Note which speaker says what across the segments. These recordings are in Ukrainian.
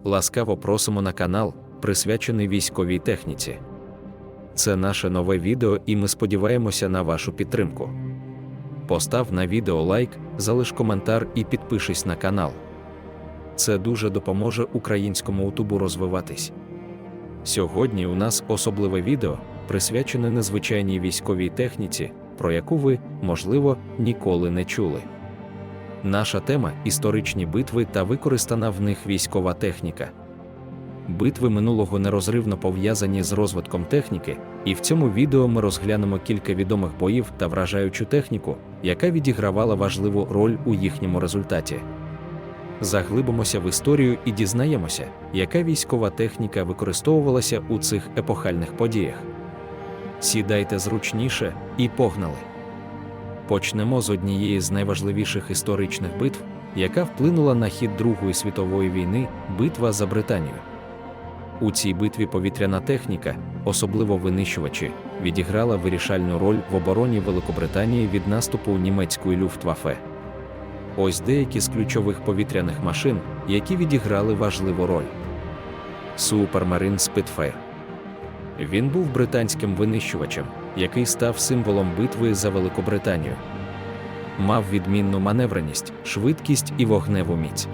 Speaker 1: Ласкаво просимо на канал, присвячений військовій техніці. Це наше нове відео і ми сподіваємося на вашу підтримку. Постав на відео лайк, залиш коментар і підпишись на канал. Це дуже допоможе українському ютубу розвиватись. Сьогодні у нас особливе відео, присвячене незвичайній військовій техніці, про яку ви, можливо, ніколи не чули. Наша тема – історичні битви та використана в них військова техніка. Битви минулого нерозривно пов'язані з розвитком техніки, і в цьому відео ми розглянемо кілька відомих боїв та вражаючу техніку, яка відігравала важливу роль у їхньому результаті. Заглибимося в історію і дізнаємося, яка військова техніка використовувалася у цих епохальних подіях. Сідайте зручніше і погнали! Почнемо з однієї з найважливіших історичних битв, яка вплинула на хід Другої світової війни – битва за Британію. У цій битві повітряна техніка, особливо винищувачі, відіграла вирішальну роль в обороні Великобританії від наступу німецької Люфтваффе. Ось деякі з ключових повітряних машин, які відіграли важливу роль. Супермарин Спітфайр. Він був британським винищувачем, який став символом битви за Великобританію. Мав відмінну маневреність, швидкість і вогневу міць.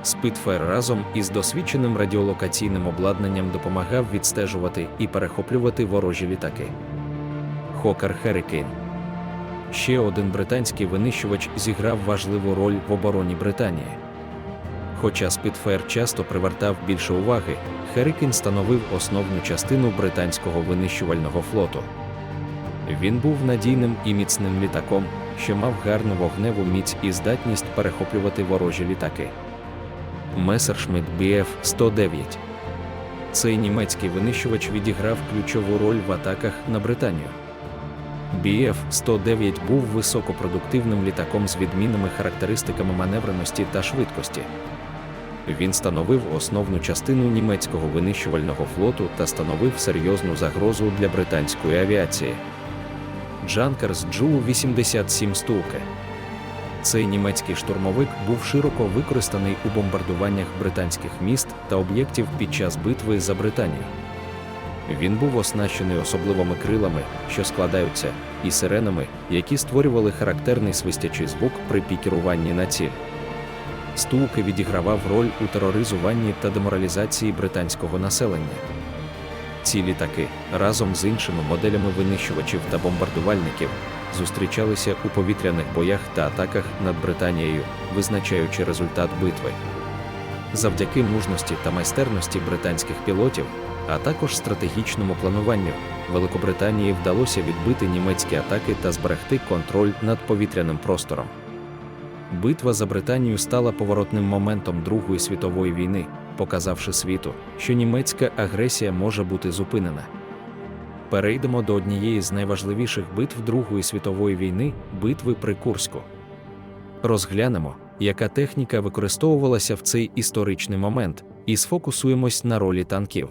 Speaker 1: Спітфайр разом із досвідченим радіолокаційним обладнанням допомагав відстежувати і перехоплювати ворожі літаки. Хокер Hurricane. Ще один британський винищувач зіграв важливу роль в обороні Британії. Хоча Спітфайр часто привертав більше уваги, Hurricane становив основну частину британського винищувального флоту. Він був надійним і міцним літаком, що мав гарну вогневу міць і здатність перехоплювати ворожі літаки. Месершмитт Bf-109. Цей німецький винищувач відіграв ключову роль в атаках на Британію. Bf-109 був високопродуктивним літаком з відмінними характеристиками маневреності та швидкості. Він становив основну частину німецького винищувального флоту та становив серйозну загрозу для британської авіації. Джанкерс Джу-87 Стуке. Цей німецький штурмовик був широко використаний у бомбардуваннях британських міст та об'єктів під час битви за Британію. Він був оснащений особливими крилами, що складаються, і сиренами, які створювали характерний свистячий звук при пікіруванні на ціль. Стуке відігравав роль у тероризуванні та деморалізації британського населення. Ці літаки, разом з іншими моделями винищувачів та бомбардувальників, зустрічалися у повітряних боях та атаках над Британією, визначаючи результат битви. Завдяки мужності та майстерності британських пілотів, а також стратегічному плануванню, Великобританії вдалося відбити німецькі атаки та зберегти контроль над повітряним простором. Битва за Британію стала поворотним моментом Другої світової війни, показавши світу, що німецька агресія може бути зупинена. Перейдемо до однієї з найважливіших битв Другої світової війни – битви при Курську. Розглянемо, яка техніка використовувалася в цей історичний момент, і сфокусуємось на ролі танків.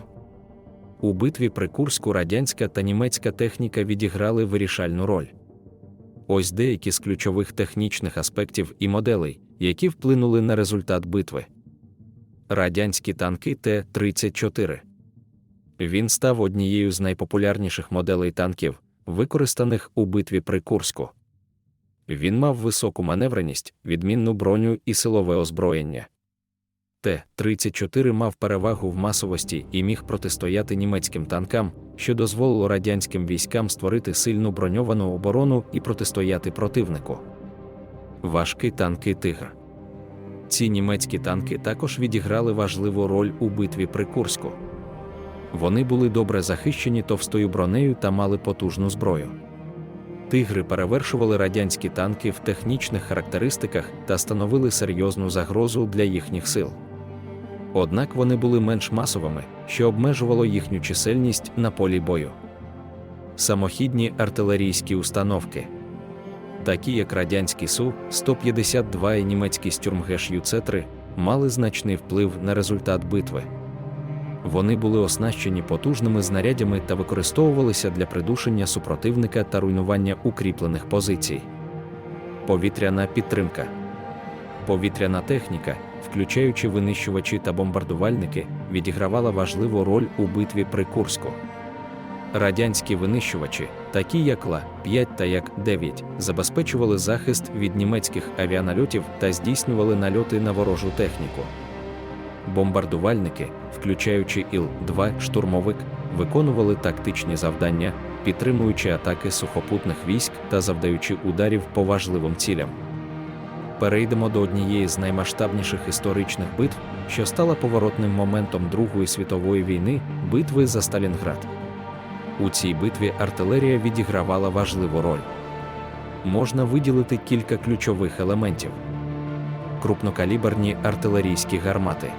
Speaker 1: У битві при Курську радянська та німецька техніка відіграли вирішальну роль. Ось деякі з ключових технічних аспектів і моделей, які вплинули на результат битви. Радянські танки Т-34. Він став однією з найпопулярніших моделей танків, використаних у битві при Курську. Він мав високу маневреність, відмінну броню і силове озброєння. Т-34 мав перевагу в масовості і міг протистояти німецьким танкам, що дозволило радянським військам створити сильну броньовану оборону і протистояти противнику. Важкі танки «Тигр». Ці німецькі танки також відіграли важливу роль у битві при Курську. Вони були добре захищені товстою бронею та мали потужну зброю. «Тигри» перевершували радянські танки в технічних характеристиках та становили серйозну загрозу для їхніх сил. Однак вони були менш масовими, що обмежувало їхню чисельність на полі бою. Самохідні артилерійські установки. Такі як радянський Су-152 і німецький Стюрмгеш ЮЦ-3, мали значний вплив на результат битви. Вони були оснащені потужними знарядями та використовувалися для придушення супротивника та руйнування укріплених позицій. Повітряна підтримка. Повітряна техніка, включаючи винищувачі та бомбардувальники, відігравала важливу роль у битві при Курську. Радянські винищувачі, такі як Ла-5 та Як-9, забезпечували захист від німецьких авіанальотів та здійснювали нальоти на ворожу техніку. Бомбардувальники, включаючи Іл-2 штурмовик, виконували тактичні завдання, підтримуючи атаки сухопутних військ та завдаючи ударів по важливим цілям. Перейдемо до однієї з наймасштабніших історичних битв, що стала поворотним моментом Другої світової війни – битви за Сталінград. У цій битві артилерія відігравала важливу роль. Можна виділити кілька ключових елементів. Крупнокаліберні артилерійські гармати.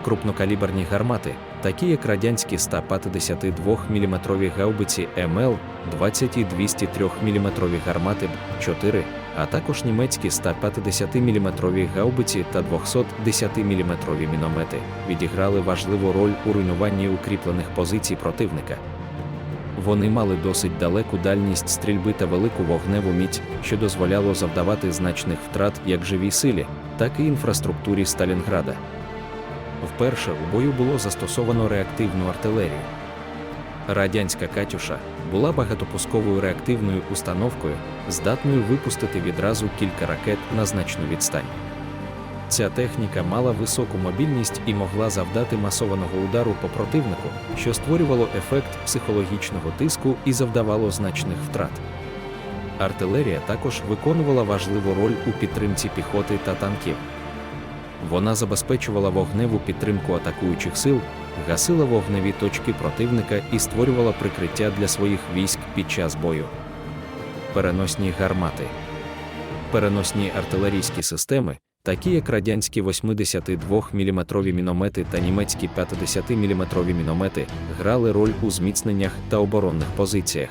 Speaker 1: Крупнокаліберні гармати, такі як радянські 152 мм гаубиці МЛ-20 і 203 мм гармати Б-4, а також німецькі 150 мм гаубиці та 210 мм міномети, відіграли важливу роль у руйнуванні укріплених позицій противника. Вони мали досить далеку дальність стрільби та велику вогневу міць, що дозволяло завдавати значних втрат як живій силі, так і інфраструктурі Сталінграда. Вперше у бою було застосовано реактивну артилерію. Радянська «Катюша» була багатопусковою реактивною установкою, здатною випустити відразу кілька ракет на значну відстань. Ця техніка мала високу мобільність і могла завдати масованого удару по противнику, що створювало ефект психологічного тиску і завдавало значних втрат. Артилерія також виконувала важливу роль у підтримці піхоти та танків. Вона забезпечувала вогневу підтримку атакуючих сил, гасила вогневі точки противника і створювала прикриття для своїх військ під час бою. Переносні гармати. Переносні артилерійські системи, такі як радянські 82 мм міномети та німецькі 50 мм міномети, грали роль у зміцненнях та оборонних позиціях.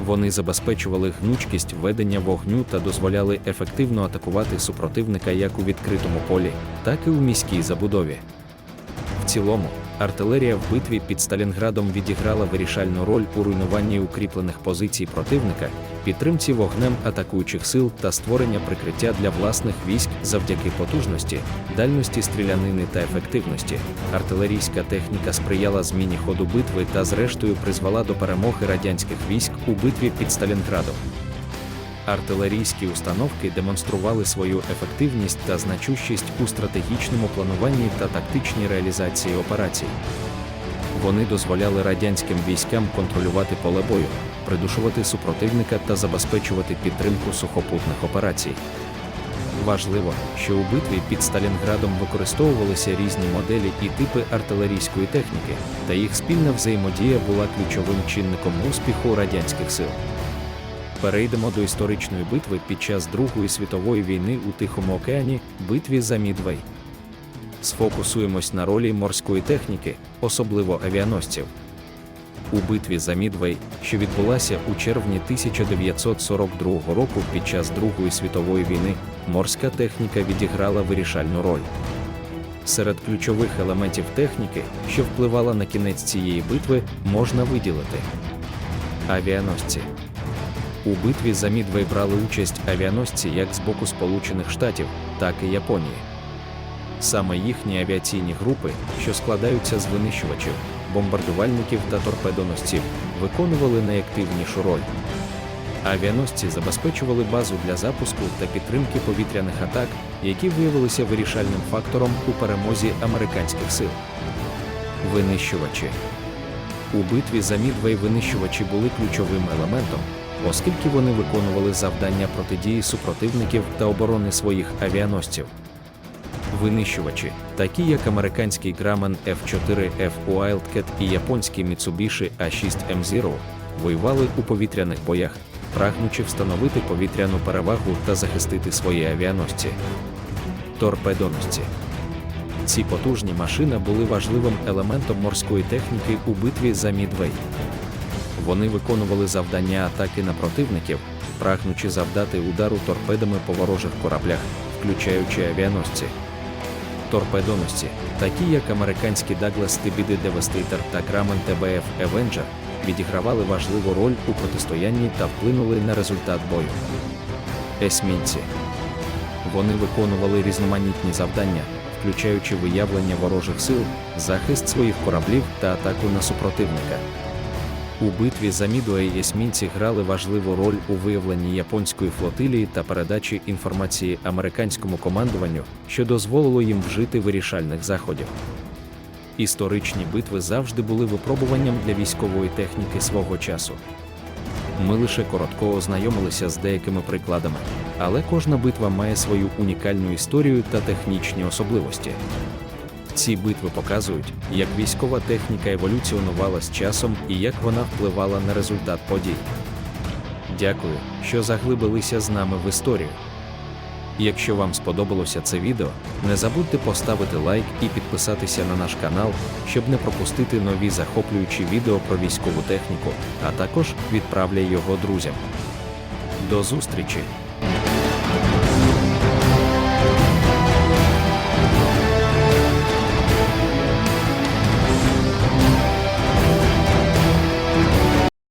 Speaker 1: Вони забезпечували гнучкість ведення вогню та дозволяли ефективно атакувати супротивника як у відкритому полі, так і у міській забудові. В цілому, артилерія в битві під Сталінградом відіграла вирішальну роль у руйнуванні укріплених позицій противника, підтримці вогнем атакуючих сил та створення прикриття для власних військ завдяки потужності, дальності стрілянини та ефективності. Артилерійська техніка сприяла зміні ходу битви та зрештою призвела до перемоги радянських військ у битві під Сталінградом. Артилерійські установки демонстрували свою ефективність та значущість у стратегічному плануванні та тактичній реалізації операцій. Вони дозволяли радянським військам контролювати поле бою, придушувати супротивника та забезпечувати підтримку сухопутних операцій. Важливо, що у битві під Сталінградом використовувалися різні моделі і типи артилерійської техніки, та їх спільна взаємодія була ключовим чинником успіху радянських сил. Перейдемо до історичної битви під час Другої світової війни у Тихому океані – битві за Мідвей. Сфокусуємось на ролі морської техніки, особливо авіаносців. У битві за Мідвей, що відбулася у червні 1942 року під час Другої світової війни, морська техніка відіграла вирішальну роль. Серед ключових елементів техніки, що впливала на кінець цієї битви, можна виділити авіаносці. У битві за Мідвей брали участь авіаносці як з боку Сполучених Штатів, так і Японії. Саме їхні авіаційні групи, що складаються з винищувачів, бомбардувальників та торпедоносців, виконували найактивнішу роль. Авіаносці забезпечували базу для запуску та підтримки повітряних атак, які виявилися вирішальним фактором у перемозі американських сил. Винищувачі. У битві за Мідвей винищувачі були ключовим елементом, оскільки вони виконували завдання протидії супротивників та оборони своїх авіаносців. Винищувачі, такі як американський Grumman F-4F Wildcat і японський Mitsubishi A6M0, воювали у повітряних боях, прагнучи встановити повітряну перевагу та захистити свої авіаносці. Торпедоносці. Ці потужні машини були важливим елементом морської техніки у битві за Мідвей. Вони виконували завдання атаки на противників, прагнучи завдати удару торпедами по ворожих кораблях, включаючи авіаносці. Торпедоносці, такі як американські Douglas TBD Devastator та Grumman TBF Avenger, відігравали важливу роль у протистоянні та вплинули на результат бою. Есмінці. Вони виконували різноманітні завдання, включаючи виявлення ворожих сил, захист своїх кораблів та атаку на супротивника. У битві за Мідуей есмінці грали важливу роль у виявленні японської флотилії та передачі інформації американському командуванню, що дозволило їм вжити вирішальних заходів. Історичні битви завжди були випробуванням для військової техніки свого часу. Ми лише коротко ознайомилися з деякими прикладами, але кожна битва має свою унікальну історію та технічні особливості. Ці битви показують, як військова техніка еволюціонувала з часом і як вона впливала на результат подій. Дякую, що заглибилися з нами в історію. Якщо вам сподобалося це відео, не забудьте поставити лайк і підписатися на наш канал, щоб не пропустити нові захоплюючі відео про військову техніку, а також відправляй його друзям. До зустрічі!